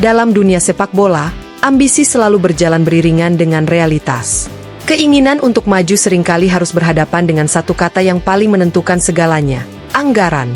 Dalam dunia sepak bola, ambisi selalu berjalan beriringan dengan realitas. Keinginan untuk maju seringkali harus berhadapan dengan satu kata yang paling menentukan segalanya, anggaran.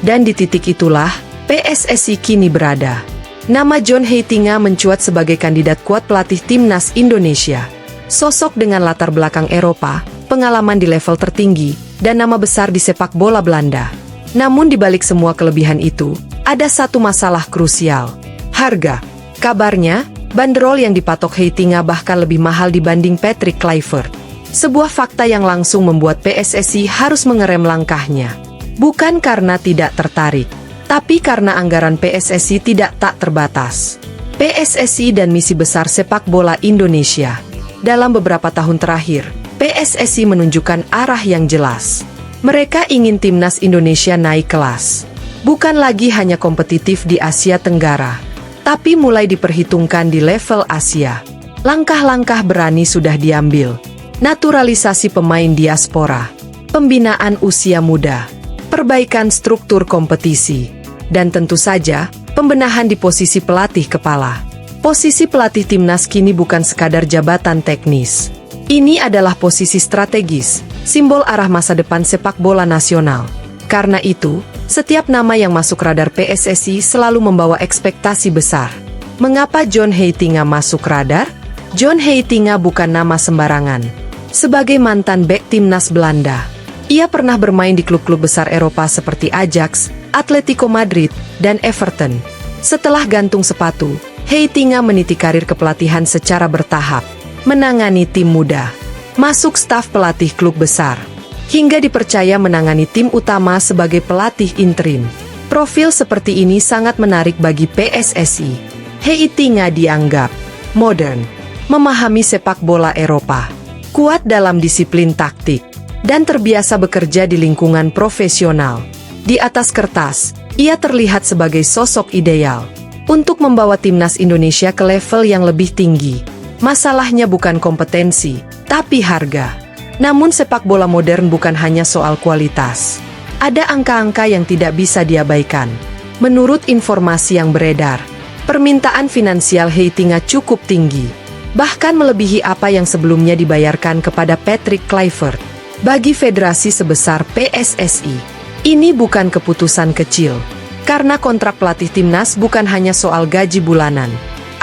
Dan di titik itulah, PSSI kini berada. Nama John Heitinga mencuat sebagai kandidat kuat pelatih timnas Indonesia. Sosok dengan latar belakang Eropa, pengalaman di level tertinggi, dan nama besar di sepak bola Belanda. Namun di balik semua kelebihan itu, ada satu masalah krusial. Harga. Kabarnya, banderol yang dipatok Heitinga bahkan lebih mahal dibanding Patrick Kluivert. Sebuah fakta yang langsung membuat PSSI harus mengerem langkahnya. Bukan karena tidak tertarik, tapi karena anggaran PSSI tidak tak terbatas. PSSI dan misi besar sepak bola Indonesia. Dalam beberapa tahun terakhir, PSSI menunjukkan arah yang jelas. Mereka ingin timnas Indonesia naik kelas. Bukan lagi hanya kompetitif di Asia Tenggara, tapi mulai diperhitungkan di level Asia. Langkah-langkah berani sudah diambil. Naturalisasi pemain diaspora, pembinaan usia muda, perbaikan struktur kompetisi, dan tentu saja, pembenahan di posisi pelatih kepala. Posisi pelatih timnas kini bukan sekadar jabatan teknis. Ini adalah posisi strategis, simbol arah masa depan sepak bola nasional. Karena itu, setiap nama yang masuk radar PSSI selalu membawa ekspektasi besar. Mengapa John Heitinga masuk radar? John Heitinga bukan nama sembarangan. Sebagai mantan bek timnas Belanda, ia pernah bermain di klub-klub besar Eropa seperti Ajax, Atletico Madrid, dan Everton. Setelah gantung sepatu, Heitinga meniti karir kepelatihan secara bertahap, menangani tim muda, masuk staf pelatih klub besar, hingga dipercaya menangani tim utama sebagai pelatih interim. Profil seperti ini sangat menarik bagi PSSI. Heitinga dianggap modern, memahami sepak bola Eropa, kuat dalam disiplin taktik, dan terbiasa bekerja di lingkungan profesional. Di atas kertas, ia terlihat sebagai sosok ideal untuk membawa timnas Indonesia ke level yang lebih tinggi. Masalahnya bukan kompetensi, tapi harga. Namun sepak bola modern bukan hanya soal kualitas. Ada angka-angka yang tidak bisa diabaikan. Menurut informasi yang beredar, permintaan finansial Heitinga cukup tinggi, bahkan melebihi apa yang sebelumnya dibayarkan kepada Patrick Kluivert. Bagi federasi sebesar PSSI, ini bukan keputusan kecil, karena kontrak pelatih timnas bukan hanya soal gaji bulanan.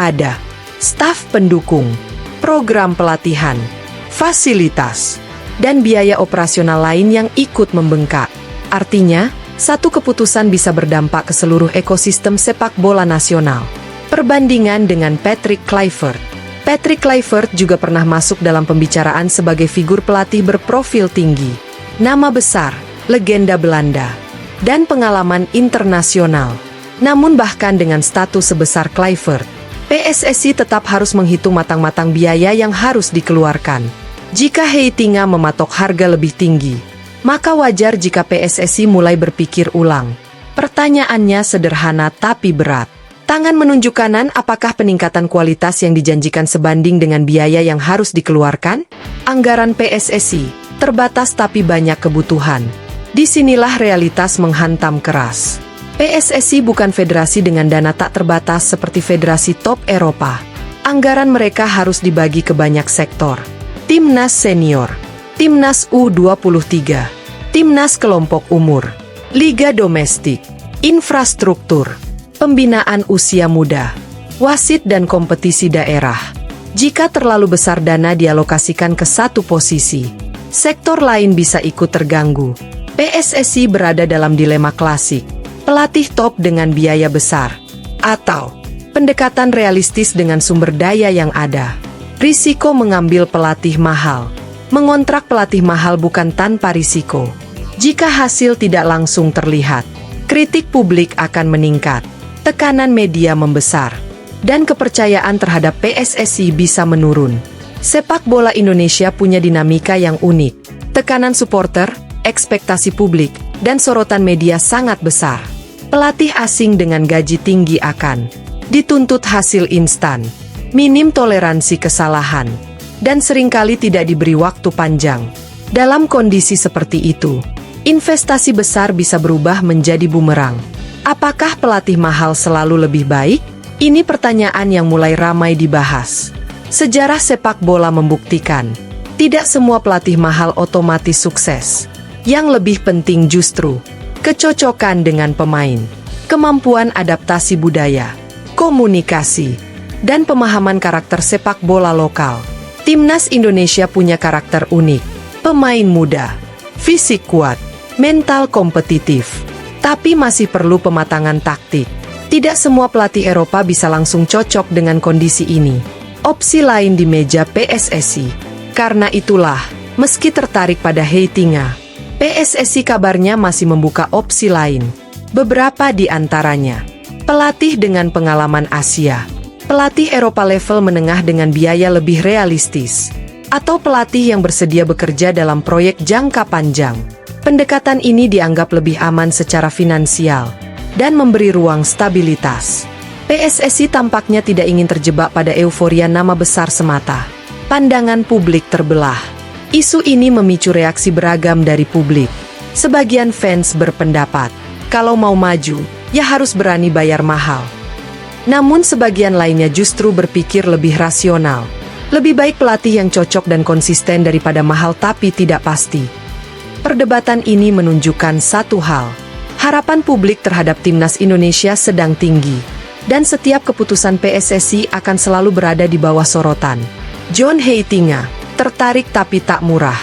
Ada staf pendukung, program pelatihan, fasilitas, dan biaya operasional lain yang ikut membengkak. Artinya, satu keputusan bisa berdampak ke seluruh ekosistem sepak bola nasional. Perbandingan dengan Patrick Kluivert. Patrick Kluivert juga pernah masuk dalam pembicaraan sebagai figur pelatih berprofil tinggi, nama besar, legenda Belanda, dan pengalaman internasional. Namun bahkan dengan status sebesar Kluivert, PSSI tetap harus menghitung matang-matang biaya yang harus dikeluarkan. Jika Heitinga mematok harga lebih tinggi, maka wajar jika PSSI mulai berpikir ulang. Pertanyaannya sederhana tapi berat. Tangan menunjuk kanan, apakah peningkatan kualitas yang dijanjikan sebanding dengan biaya yang harus dikeluarkan? Anggaran PSSI terbatas tapi banyak kebutuhan. Disinilah realitas menghantam keras. PSSI bukan federasi dengan dana tak terbatas seperti federasi top Eropa. Anggaran mereka harus dibagi ke banyak sektor. Timnas senior, timnas U23, timnas kelompok umur, liga domestik, infrastruktur, pembinaan usia muda, wasit dan kompetisi daerah. Jika terlalu besar dana dialokasikan ke satu posisi, sektor lain bisa ikut terganggu. PSSI berada dalam dilema klasik, pelatih top dengan biaya besar, atau pendekatan realistis dengan sumber daya yang ada. Risiko mengambil pelatih mahal. Mengontrak pelatih mahal bukan tanpa risiko. Jika hasil tidak langsung terlihat, kritik publik akan meningkat, tekanan media membesar, dan kepercayaan terhadap PSSI bisa menurun. Sepak bola Indonesia punya dinamika yang unik. Tekanan supporter, ekspektasi publik, dan sorotan media sangat besar. Pelatih asing dengan gaji tinggi akan dituntut hasil instan, minim toleransi kesalahan, dan seringkali tidak diberi waktu panjang. Dalam kondisi seperti itu, investasi besar bisa berubah menjadi bumerang. Apakah pelatih mahal selalu lebih baik? Ini pertanyaan yang mulai ramai dibahas. Sejarah sepak bola membuktikan, tidak semua pelatih mahal otomatis sukses. Yang lebih penting justru, kecocokan dengan pemain, kemampuan adaptasi budaya, komunikasi, dan pemahaman karakter sepak bola lokal. Timnas Indonesia punya karakter unik, pemain muda, fisik kuat, mental kompetitif, tapi masih perlu pematangan taktik. Tidak semua pelatih Eropa bisa langsung cocok dengan kondisi ini. Opsi lain di meja PSSI. Karena itulah, meski tertarik pada Heitinga, PSSI kabarnya masih membuka opsi lain. Beberapa di antaranya, pelatih dengan pengalaman Asia, pelatih Eropa level menengah dengan biaya lebih realistis, atau pelatih yang bersedia bekerja dalam proyek jangka panjang. Pendekatan ini dianggap lebih aman secara finansial dan memberi ruang stabilitas. PSSI tampaknya tidak ingin terjebak pada euforia nama besar semata. Pandangan publik terbelah. Isu ini memicu reaksi beragam dari publik. Sebagian fans berpendapat, kalau mau maju, ya harus berani bayar mahal. Namun sebagian lainnya justru berpikir lebih rasional. Lebih baik pelatih yang cocok dan konsisten daripada mahal tapi tidak pasti. Perdebatan ini menunjukkan satu hal. Harapan publik terhadap timnas Indonesia sedang tinggi. Dan setiap keputusan PSSI akan selalu berada di bawah sorotan. John Heitinga, tertarik tapi tak murah.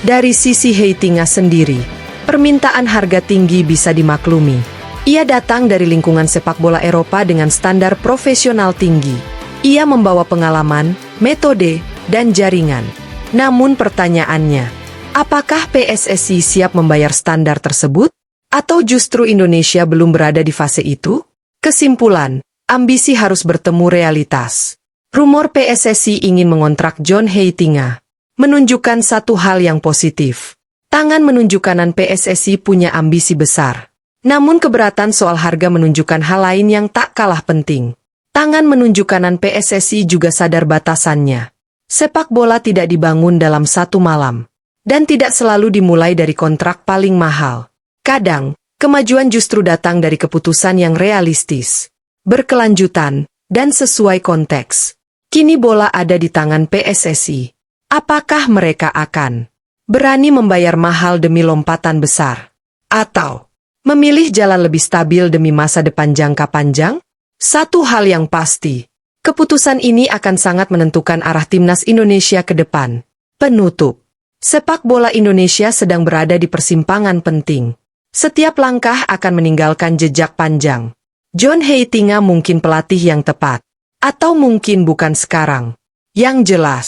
Dari sisi Heitinga sendiri, permintaan harga tinggi bisa dimaklumi. Ia datang dari lingkungan sepak bola Eropa dengan standar profesional tinggi. Ia membawa pengalaman, metode, dan jaringan. Namun pertanyaannya, apakah PSSI siap membayar standar tersebut? Atau justru Indonesia belum berada di fase itu? Kesimpulan, ambisi harus bertemu realitas. Rumor PSSI ingin mengontrak John Heitinga menunjukkan satu hal yang positif. Tangan menunjukkan PSSI punya ambisi besar. Namun keberatan soal harga menunjukkan hal lain yang tak kalah penting. Tangan menunjukkan PSSI juga sadar batasannya. Sepak bola tidak dibangun dalam satu malam. Dan tidak selalu dimulai dari kontrak paling mahal. Kadang, kemajuan justru datang dari keputusan yang realistis, berkelanjutan, dan sesuai konteks. Kini bola ada di tangan PSSI. Apakah mereka akan berani membayar mahal demi lompatan besar? Atau memilih jalan lebih stabil demi masa depan jangka panjang? Satu hal yang pasti, keputusan ini akan sangat menentukan arah timnas Indonesia ke depan. Penutup, sepak bola Indonesia sedang berada di persimpangan penting. Setiap langkah akan meninggalkan jejak panjang. John Heitinga mungkin pelatih yang tepat. Atau mungkin bukan sekarang. Yang jelas,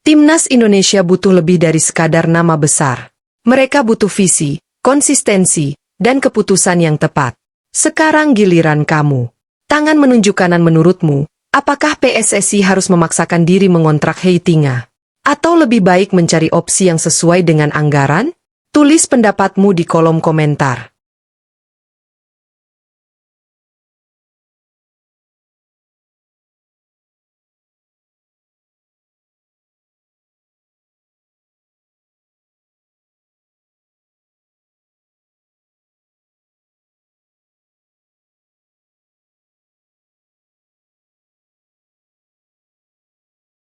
timnas Indonesia butuh lebih dari sekadar nama besar. Mereka butuh visi, konsistensi, dan keputusan yang tepat. Sekarang giliran kamu. Tangan menunjukkan menurutmu, apakah PSSI harus memaksakan diri mengontrak Heitinga? Atau lebih baik mencari opsi yang sesuai dengan anggaran? Tulis pendapatmu di kolom komentar.